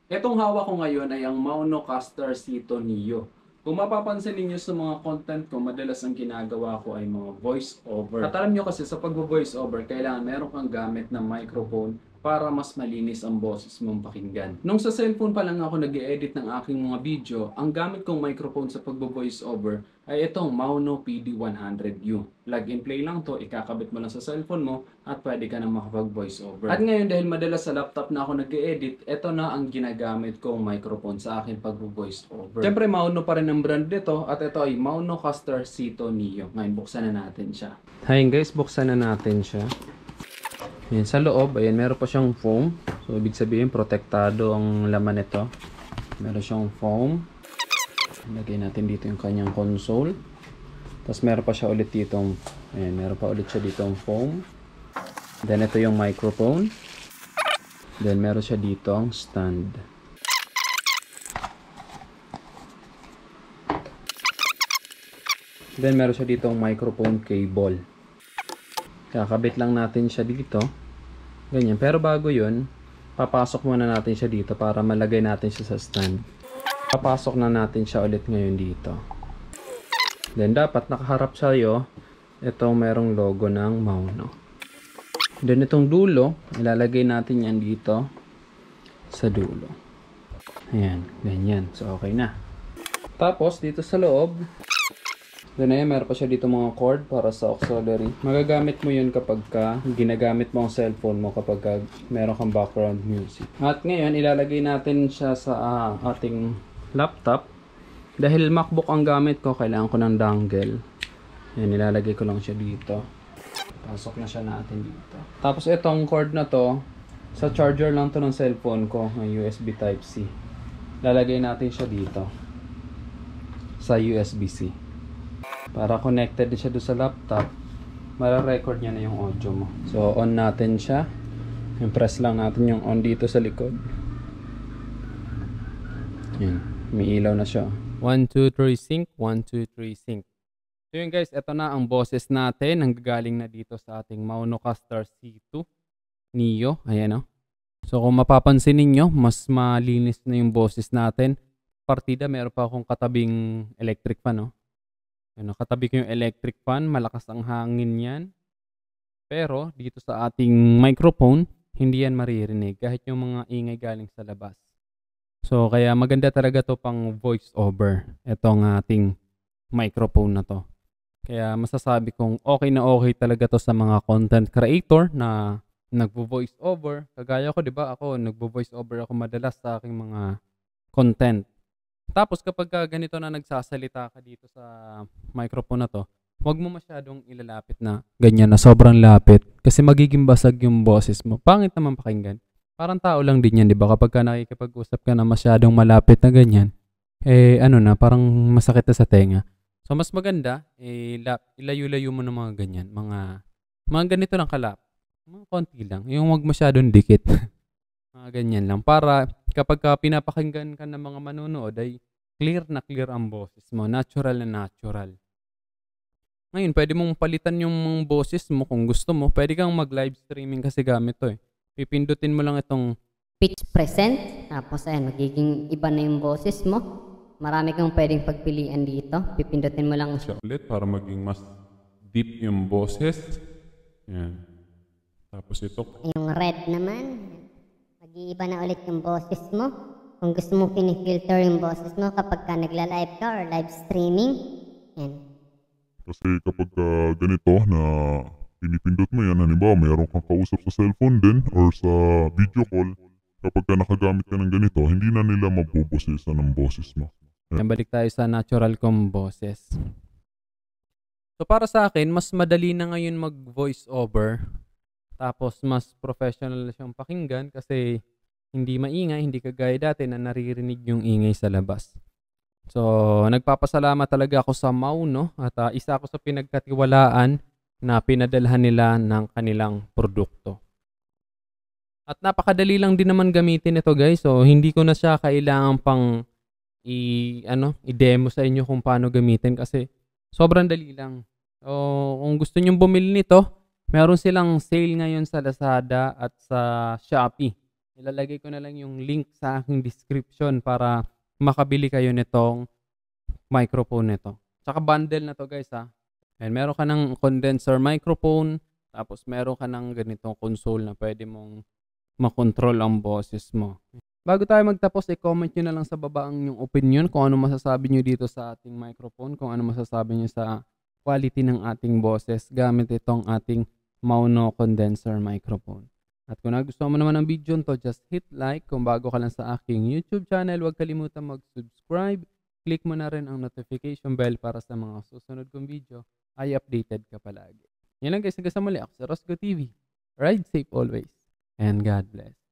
Etong hawak ko ngayon ay ang Maunocaster Cito Neo. Kung mapapansin niyo sa mga content ko, madalas ang ginagawa ko ay mga voice over. At alam nyo kasi sa pag-voice over, kailangan meron kang gamit na microphone para mas malinis ang boses mong pakinggan. Nung sa cellphone pa lang ako nag-edit ng aking mga video, ang gamit kong microphone sa pag-voice over ay itong Mauno PD100U. Plug and play lang to, ikakabit mo lang sa cellphone mo at pwede ka na makapag-voice over. At ngayon dahil madalas sa laptop na ako nag-edit, ito na ang ginagamit kong microphone sa akin pag-voice over. Siyempre Mauno pa rin ang brand nito at ito ay Maunocaster Cito Neo. Ngayon buksan na natin siya. Hi guys, buksan na natin siya. Ayan, sa loob, ayan, meron pa siyang foam. So, ibig sabihin, protektado ang laman nito. Meron siyang foam. Lagay natin dito yung kanyang console. Tapos, meron pa siya ulit dito. Ayan, meron pa ulit siya dito ang foam. Then, ito yung microphone. Then, meron siya dito ang stand. Then, meron siya dito ang microphone cable. Kakabit lang natin siya dito. Ganyan. Pero bago yun, papasok muna natin siya dito para malagay natin siya sa stand. Papasok na natin siya ulit ngayon dito. Then dapat nakaharap sa'yo itong merong logo ng Mauno. Then itong dulo, ilalagay natin yan dito sa dulo. Ayan, ganyan. So okay na. Tapos dito sa loob, then ayan, meron pa siya dito mga cord para sa auxiliary. Magagamit mo yun kapag ginagamit mo ang cellphone mo kapag meron kang background music. At ngayon, ilalagay natin siya sa ating laptop. Dahil MacBook ang gamit ko, kailangan ko ng dongle. Yan, ilalagay ko lang siya dito. Pasok na siya natin dito. Tapos itong cord na to, sa charger lang to ng cellphone ko, ng USB Type-C. Lalagay natin siya dito sa USB-C. Para connected din siya doon sa laptop, mara-record niya na yung audio mo. So, on natin siya. Press lang natin yung on dito sa likod. Yan. May ilaw na siya. 1, 2, 3, sync. 1, 2, 3, sync. So yun guys, ito na ang boses natin. Nanggagaling na dito sa ating Maunocaster C2 Neo. Ayan o. So kung mapapansin ninyo, mas malinis na yung boses natin. Partida, meron pa akong katabing electric fan. No? Ano, katabi ko yung electric fan, malakas ang hangin yan. Pero dito sa ating microphone, hindi yan maririnig kahit yung mga ingay galing sa labas. So kaya maganda talaga to pang voice over, itong ating microphone na to. Kaya masasabi kong okay na okay talaga to sa mga content creator na nagvo-voice over. Kagaya ko, 'di ba? Ako nagvo-voice over ako madalas sa aking mga content. Tapos kapag ganito na nagsasalita ka dito sa microphone na to, huwag mo masyadong ilalapit na ganyan na sobrang lapit kasi magiging basag yung boses mo. Pangit naman pakinggan. Parang tao lang din yan, di ba? Kapag ka nakikipag-usap ka na masyadong malapit na ganyan, eh ano na, parang masakit na sa tenga. So mas maganda, ilayo-layo mo ng mga ganyan. Mga ganito lang kalap. Mga konti lang. Yung huwag masyadong dikit. Mga ganyan lang. Para kapag pinapakinggan ka ng mga manonood ay clear ang boses mo. Natural na natural. Ngayon, pwede mong palitan yung boses mo kung gusto mo. Pwede kang mag-live streaming kasi gamit to eh. Pipindutin mo lang itong pitch present. Tapos ayan, magiging iba na yung boses mo. Marami kang pwedeng pagpilian dito. Pipindutin mo lang siya ulit para maging mas deep yung boses. Yan. Tapos ito, Yung red naman, mag-iiba na ulit yung boses mo. Kung gusto mo pinifilter yung boses mo kapag ka nagla-live ka or live streaming, yan. Kasi kapag ganito na pinipindot mo yan, halimbawa mayroon kang kausap sa cellphone din or sa video call, kapag ka nakagamit ka ng ganito, hindi na nila mabubosesan ng boses mo. balik tayo sa natural kong boses. So para sa akin, mas madali na ngayon mag-voice over. Tapos mas professional na siyang pakinggan kasi hindi maingay, hindi kagaya dati na naririnig yung ingay sa labas. So nagpapasalamat talaga ako sa Mauno at isa ako sa pinagkatiwalaan na pinadalhan nila ng kanilang produkto. At napakadali lang din naman gamitin ito guys. So hindi ko na siya kailangan pang i-demo sa inyo kung paano gamitin kasi sobrang dali lang. So kung gusto niyo bumili nito, meron silang sale ngayon sa Lazada at sa Shopee. Ilalagay ko na lang yung link sa aking description para makabili kayo nitong microphone nito. Tsaka bundle na to guys ha. And meron ka ng condenser microphone, tapos meron ka ng ganitong console na pwede mong makontrol ang boses mo. Bago tayo magtapos, i-comment nyo na lang sa baba ang inyong opinion kung ano masasabi nyo dito sa ating microphone, kung ano masasabi nyo sa quality ng ating boses gamit itong ating mono condenser microphone. At kung nagustuhan mo naman ang video nito, just hit like. Kung bago ka lang sa aking YouTube channel, huwag kalimutan mag-subscribe. Click mo na rin ang notification bell para sa mga susunod kong video ay updated ka palagi. Yan lang guys, hanggang sa muli ako sa Rosgo TV. Ride safe always and God bless.